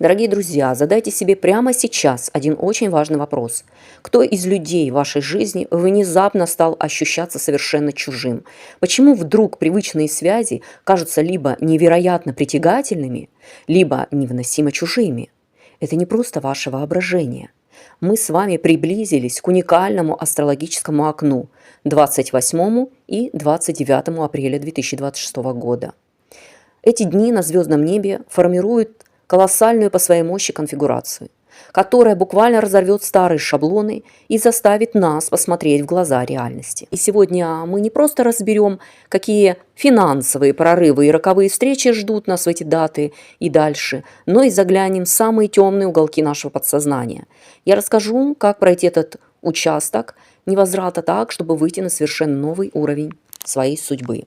Дорогие друзья, задайте себе прямо сейчас один очень важный вопрос. Кто из людей в вашей жизни внезапно стал ощущаться совершенно чужим? Почему вдруг привычные связи кажутся либо невероятно притягательными, либо невыносимо чужими? Это не просто ваше воображение. Мы с вами приблизились к уникальному астрологическому окну 28 и 29 апреля 2026 года. Эти дни на звездном небе формируют колоссальную по своей мощи конфигурацию, которая буквально разорвет старые шаблоны и заставит нас посмотреть в глаза реальности. И сегодня мы не просто разберем, какие финансовые прорывы и роковые встречи ждут нас в эти даты и дальше, но и заглянем в самые темные уголки нашего подсознания. Я расскажу, как пройти этот участок невозврата так, чтобы выйти на совершенно новый уровень своей судьбы.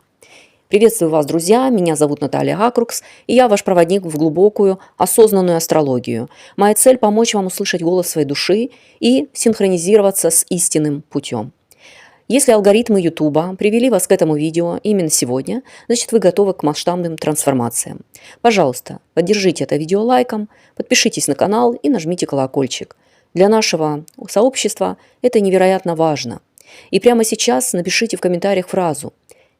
Приветствую вас, друзья, меня зовут Наталья Гакрукс, и я ваш проводник в глубокую, осознанную астрологию. Моя цель – помочь вам услышать голос своей души и синхронизироваться с истинным путем. Если алгоритмы YouTube привели вас к этому видео именно сегодня, значит вы готовы к масштабным трансформациям. Пожалуйста, поддержите это видео лайком, подпишитесь на канал и нажмите колокольчик. Для нашего сообщества это невероятно важно. И прямо сейчас напишите в комментариях фразу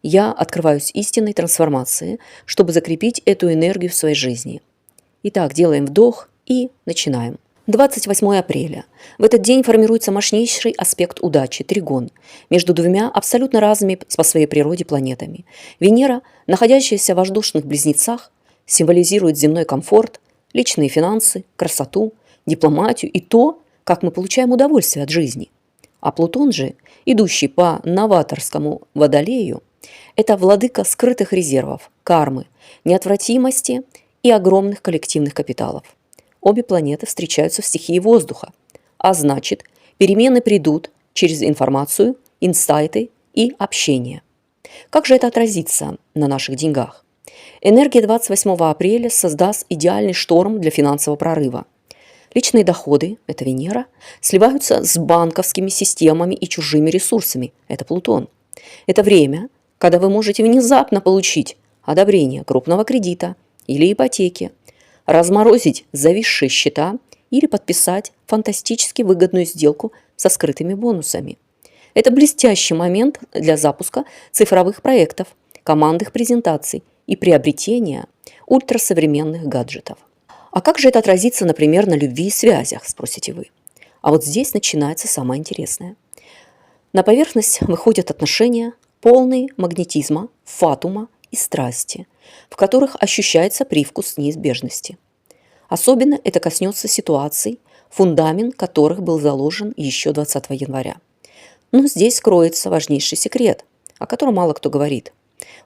«Я открываюсь истинной трансформации, чтобы закрепить эту энергию в своей жизни». Итак, делаем вдох и начинаем. 28 апреля. В этот день формируется мощнейший аспект удачи – тригон, между двумя абсолютно разными по своей природе планетами. Венера, находящаяся в воздушных близнецах, символизирует земной комфорт, личные финансы, красоту, дипломатию и то, как мы получаем удовольствие от жизни. А Плутон же, идущий по новаторскому Водолею, это владыка скрытых резервов, кармы, неотвратимости и огромных коллективных капиталов. Обе планеты встречаются в стихии воздуха, а значит, перемены придут через информацию, инсайты и общение. Как же это отразится на наших деньгах? Энергия 28 апреля создаст идеальный шторм для финансового прорыва. Личные доходы, это Венера, сливаются с банковскими системами и чужими ресурсами, это Плутон. Это время, когда вы можете внезапно получить одобрение крупного кредита или ипотеки, разморозить зависшие счета или подписать фантастически выгодную сделку со скрытыми бонусами. Это блестящий момент для запуска цифровых проектов, командных презентаций и приобретения ультрасовременных гаджетов. А как же это отразится, например, на любви и связях, спросите вы? А вот здесь начинается самое интересное. На поверхность выходят отношения, полный магнетизма, фатума и страсти, в которых ощущается привкус неизбежности. Особенно это коснется ситуаций, фундамент которых был заложен еще 20 января. Но здесь кроется важнейший секрет, о котором мало кто говорит.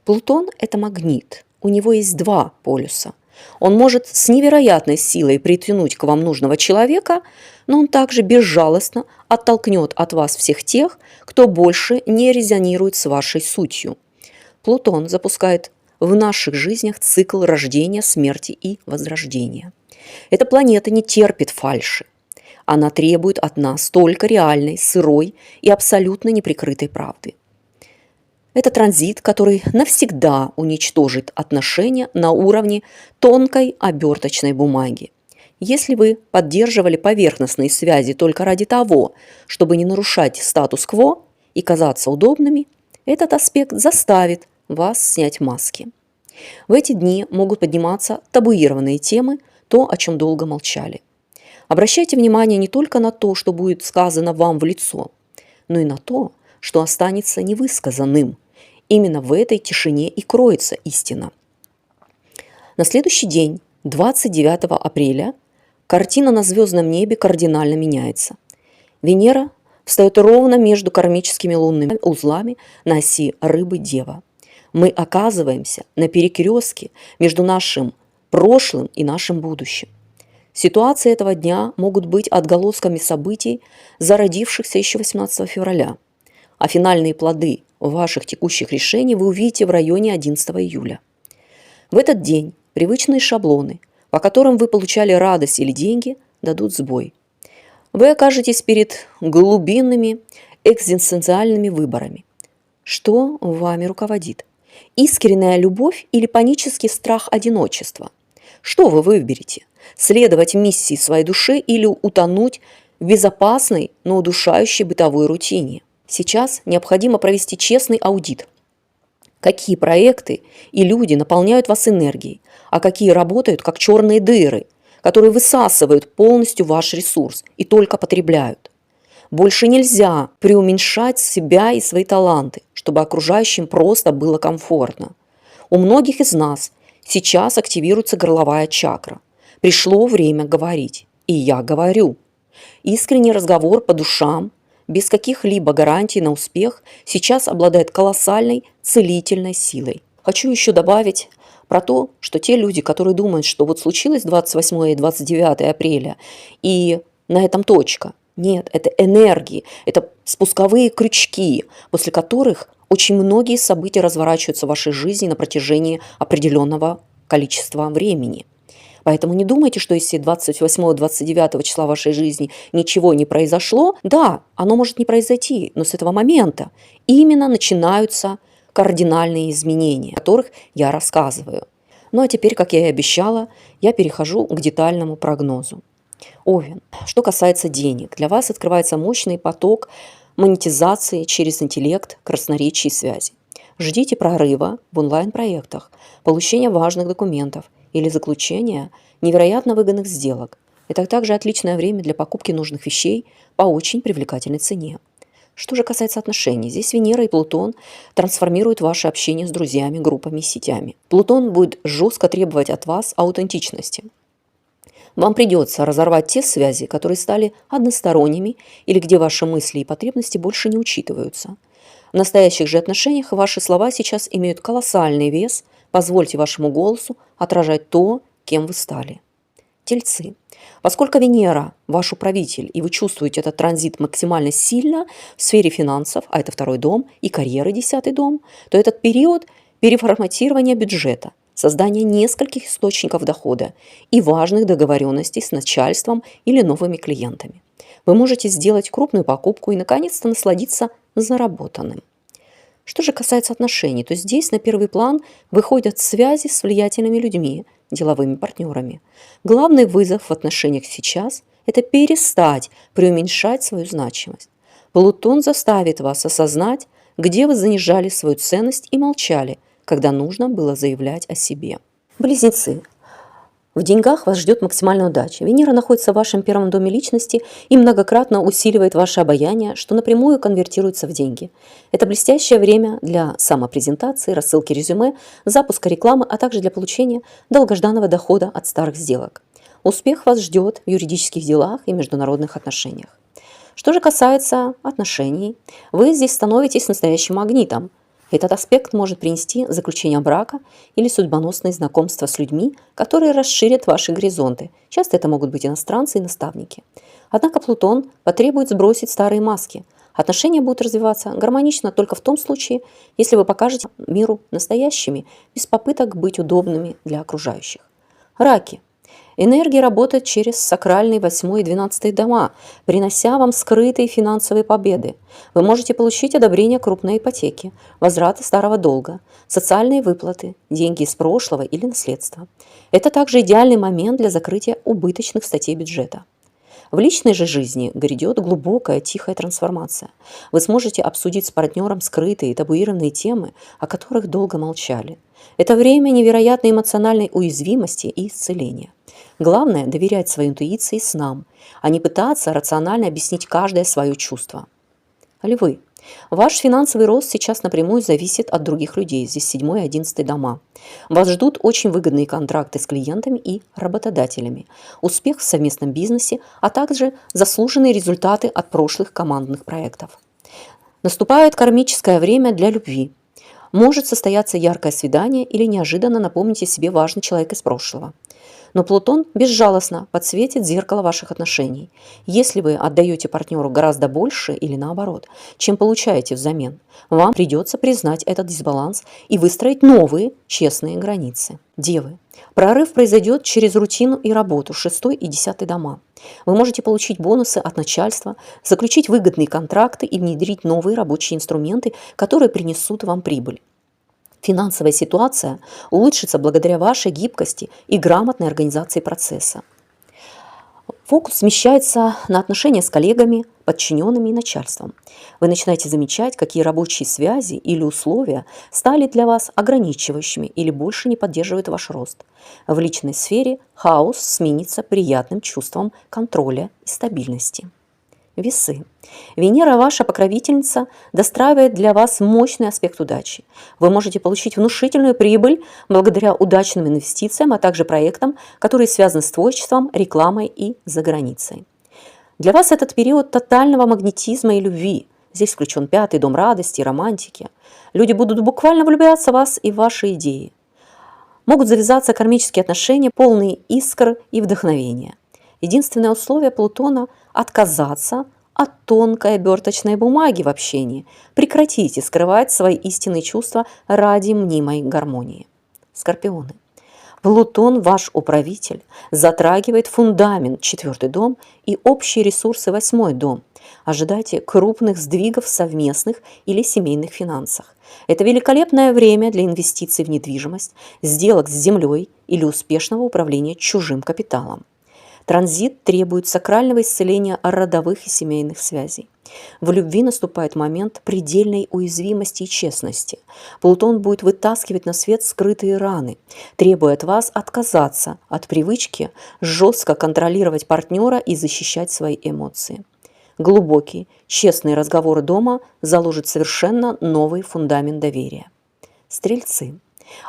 Плутон – это магнит, у него есть два полюса. Он может с невероятной силой притянуть к вам нужного человека, но он также безжалостно оттолкнет от вас всех тех, кто больше не резонирует с вашей сутью. Плутон запускает в наших жизнях цикл рождения, смерти и возрождения. Эта планета не терпит фальши. Она требует от нас только реальной, сырой и абсолютно неприкрытой правды. Это транзит, который навсегда уничтожит отношения на уровне тонкой оберточной бумаги. Если вы поддерживали поверхностные связи только ради того, чтобы не нарушать статус-кво и казаться удобными, этот аспект заставит вас снять маски. В эти дни могут подниматься табуированные темы, то, о чем долго молчали. Обращайте внимание не только на то, что будет сказано вам в лицо, но и на то, что останется невысказанным. Именно в этой тишине и кроется истина. На следующий день, 29 апреля, картина на звездном небе кардинально меняется. Венера встает ровно между кармическими лунными узлами на оси Рыбы-Дева. Мы оказываемся на перекрестке между нашим прошлым и нашим будущим. Ситуации этого дня могут быть отголосками событий, зародившихся еще 18 февраля, а финальные плоды ваших текущих решений вы увидите в районе 11 июля. В этот день привычные шаблоны, по которым вы получали радость или деньги, дадут сбой. Вы окажетесь перед глубинными экзистенциальными выборами. Что вами руководит? Искренняя любовь или панический страх одиночества? Что вы выберете? следовать миссии своей души или утонуть в безопасной, но удушающей бытовой рутине. Сейчас необходимо провести честный аудит. Какие проекты и люди наполняют вас энергией, а какие работают как черные дыры, которые высасывают полностью ваш ресурс и только потребляют. Больше нельзя преуменьшать себя и свои таланты, чтобы окружающим просто было комфортно. У многих из нас сейчас активируется горловая чакра. Пришло время говорить, и я говорю. Искренний разговор по душам, без каких-либо гарантий на успех, сейчас обладает колоссальной целительной силой. Хочу еще добавить про то, что те люди, которые думают, что вот случилось 28 и 29 апреля, и на этом точка. Нет, это энергии, это спусковые крючки, после которых очень многие события разворачиваются в вашей жизни на протяжении определенного количества времени. Поэтому не думайте, что если 28-29 числа вашей жизни ничего не произошло, да, оно может не произойти, но с этого момента именно начинаются кардинальные изменения, о которых я рассказываю. Ну а теперь, как я и обещала, я перехожу к детальному прогнозу. Овен. Что касается денег, для вас открывается мощный поток монетизации через интеллект, красноречие и связи. Ждите прорыва в онлайн-проектах, получения важных документов или заключения невероятно выгодных сделок. Это также отличное время для покупки нужных вещей по очень привлекательной цене. Что же касается отношений, здесь Венера и Плутон трансформируют ваше общение с друзьями, группами, сетями. Плутон будет жестко требовать от вас аутентичности. Вам придется разорвать те связи, которые стали односторонними или где ваши мысли и потребности больше не учитываются. В настоящих же отношениях ваши слова сейчас имеют колоссальный вес. Позвольте вашему голосу отражать то, кем вы стали. Тельцы. Поскольку Венера – ваш управитель, и вы чувствуете этот транзит максимально сильно в сфере финансов, а это 2-й дом, и карьеры 10-й дом, то этот период переформатирования бюджета, создания нескольких источников дохода и важных договоренностей с начальством или новыми клиентами. Вы можете сделать крупную покупку и наконец-то насладиться заработанным. Что же касается отношений, то здесь на первый план выходят связи с влиятельными людьми, деловыми партнерами. Главный вызов в отношениях сейчас – это перестать преуменьшать свою значимость. Плутон заставит вас осознать, где вы занижали свою ценность и молчали, когда нужно было заявлять о себе. Близнецы. В деньгах вас ждет максимальная удача. Венера находится в вашем 1-м доме личности и многократно усиливает ваше обаяние, что напрямую конвертируется в деньги. Это блестящее время для самопрезентации, рассылки резюме, запуска рекламы, а также для получения долгожданного дохода от старых сделок. Успех вас ждет в юридических делах и международных отношениях. Что же касается отношений, вы здесь становитесь настоящим магнитом. Этот аспект может принести заключение брака или судьбоносные знакомства с людьми, которые расширят ваши горизонты. Часто это могут быть иностранцы и наставники. Однако Плутон потребует сбросить старые маски. Отношения будут развиваться гармонично только в том случае, если вы покажете миру настоящими, без попыток быть удобными для окружающих. Раки. Энергия работает через сакральные 8 и 12 дома, принося вам скрытые финансовые победы. Вы можете получить одобрение крупной ипотеки, возврата старого долга, социальные выплаты, деньги из прошлого или наследство. Это также идеальный момент для закрытия убыточных статей бюджета. В личной же жизни грядет глубокая, тихая трансформация. Вы сможете обсудить с партнером скрытые, табуированные темы, о которых долго молчали. Это время невероятной эмоциональной уязвимости и исцеления. Главное – доверять своей интуиции и снам, а не пытаться рационально объяснить каждое свое чувство. Львы. Ваш финансовый рост сейчас напрямую зависит от других людей, здесь 7-й и 11-й дома. Вас ждут очень выгодные контракты с клиентами и работодателями, успех в совместном бизнесе, а также заслуженные результаты от прошлых командных проектов. Наступает кармическое время для любви. Может состояться яркое свидание или неожиданно напомните себе важный человек из прошлого. Но Плутон безжалостно подсветит зеркало ваших отношений. Если вы отдаете партнеру гораздо больше или наоборот, чем получаете взамен, вам придется признать этот дисбаланс и выстроить новые честные границы. Девы. Прорыв произойдет через рутину и работу, 6-й и 10-й дома. Вы можете получить бонусы от начальства, заключить выгодные контракты и внедрить новые рабочие инструменты, которые принесут вам прибыль. Финансовая ситуация улучшится благодаря вашей гибкости и грамотной организации процесса. Фокус смещается на отношения с коллегами, подчиненными и начальством. Вы начинаете замечать, какие рабочие связи или условия стали для вас ограничивающими или больше не поддерживают ваш рост. В личной сфере хаос сменится приятным чувством контроля и стабильности. Весы. Венера, ваша покровительница, достраивает для вас мощный аспект удачи. Вы можете получить внушительную прибыль благодаря удачным инвестициям, а также проектам, которые связаны с творчеством, рекламой и заграницей. Для вас этот период тотального магнетизма и любви. Здесь включен 5-й дом радости и романтики. Люди будут буквально влюбляться в вас и в ваши идеи. Могут завязаться кармические отношения, полные искр и вдохновения. Единственное условие Плутона – отказаться от тонкой оберточной бумаги в общении. Прекратите скрывать свои истинные чувства ради мнимой гармонии. Скорпионы. Плутон, ваш управитель, затрагивает фундамент, 4-й дом, и общие ресурсы, 8-й дом. Ожидайте крупных сдвигов в совместных или семейных финансах. Это великолепное время для инвестиций в недвижимость, сделок с землей или успешного управления чужим капиталом. Транзит требует сакрального исцеления родовых и семейных связей. В любви наступает момент предельной уязвимости и честности. Плутон будет вытаскивать на свет скрытые раны, требуя от вас отказаться от привычки жестко контролировать партнера и защищать свои эмоции. Глубокие, честные разговоры дома заложат совершенно новый фундамент доверия. Стрельцы.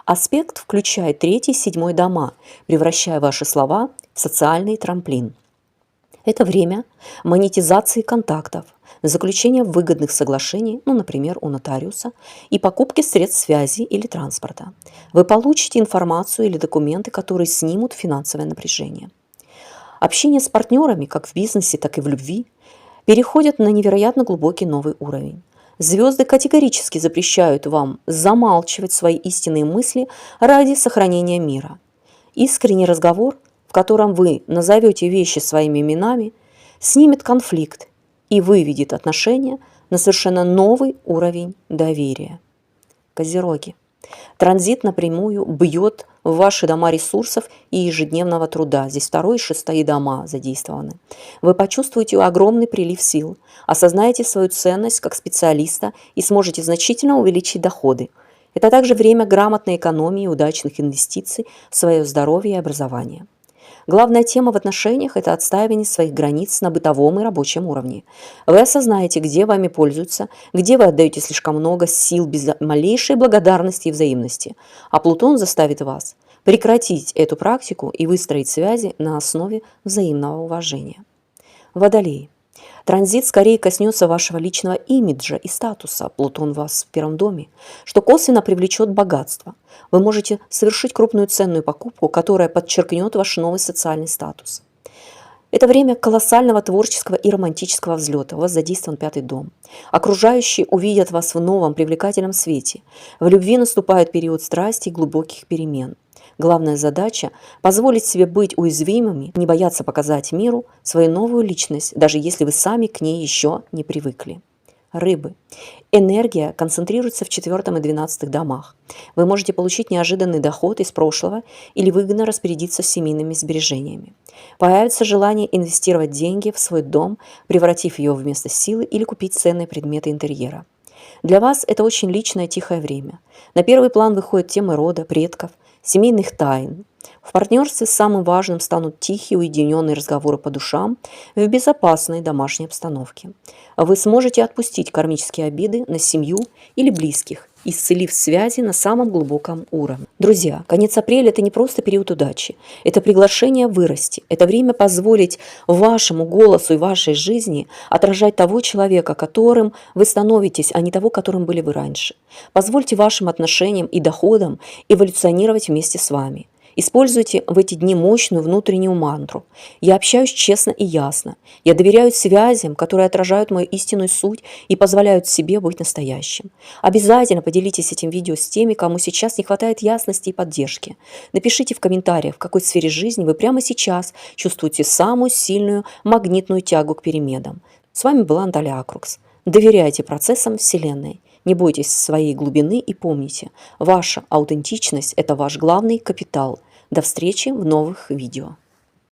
Аспект включает 3-й и 7-й дома, превращая ваши слова в социальный трамплин. Это время монетизации контактов, заключения выгодных соглашений, например, у нотариуса, и покупки средств связи или транспорта. Вы получите информацию или документы, которые снимут финансовое напряжение. Общение с партнерами, как в бизнесе, так и в любви, переходит на невероятно глубокий новый уровень. Звезды категорически запрещают вам замалчивать свои истинные мысли ради сохранения мира. Искренний разговор, в котором вы назовете вещи своими именами, снимет конфликт и выведет отношения на совершенно новый уровень доверия. Козероги. Транзит напрямую бьет в ваши дома ресурсов и ежедневного труда. Здесь 2-й и 6-й дома задействованы. Вы почувствуете огромный прилив сил, осознаете свою ценность как специалиста и сможете значительно увеличить доходы. Это также время грамотной экономии и удачных инвестиций в свое здоровье и образование. Главная тема в отношениях – это отстаивание своих границ на бытовом и рабочем уровне. Вы осознаете, где вами пользуются, где вы отдаете слишком много сил без малейшей благодарности и взаимности. А Плутон заставит вас прекратить эту практику и выстроить связи на основе взаимного уважения. Водолей. Транзит скорее коснется вашего личного имиджа и статуса, Плутон у вас в 1-м доме, что косвенно привлечет богатство. Вы можете совершить крупную ценную покупку, которая подчеркнет ваш новый социальный статус. Это время колоссального творческого и романтического взлета. У вас задействован 5-й дом. Окружающие увидят вас в новом привлекательном свете. В любви наступает период страсти и глубоких перемен. Главная задача – позволить себе быть уязвимыми, не бояться показать миру свою новую личность, даже если вы сами к ней еще не привыкли. Рыбы. Энергия концентрируется в 4-м и 12-х домах. Вы можете получить неожиданный доход из прошлого или выгодно распорядиться семейными сбережениями. Появится желание инвестировать деньги в свой дом, превратив ее в место силы или купить ценные предметы интерьера. Для вас это очень личное тихое время. На первый план выходят темы рода, предков, семейных тайн. В партнерстве самым важным станут тихие, уединенные разговоры по душам в безопасной домашней обстановке. Вы сможете отпустить кармические обиды на семью или близких, исцелив связи на самом глубоком уровне. Друзья, конец апреля – это не просто период удачи, это приглашение вырасти, это время позволить вашему голосу и вашей жизни отражать того человека, которым вы становитесь, а не того, которым были вы раньше. Позвольте вашим отношениям и доходам эволюционировать вместе с вами. Используйте в эти дни мощную внутреннюю мантру. Я общаюсь честно и ясно. Я доверяю связям, которые отражают мою истинную суть и позволяют себе быть настоящим. Обязательно поделитесь этим видео с теми, кому сейчас не хватает ясности и поддержки. Напишите в комментариях, в какой сфере жизни вы прямо сейчас чувствуете самую сильную магнитную тягу к переменам. С вами была Наталья Акрукс. Доверяйте процессам Вселенной. Не бойтесь своей глубины и помните, ваша аутентичность – это ваш главный капитал. До встречи в новых видео.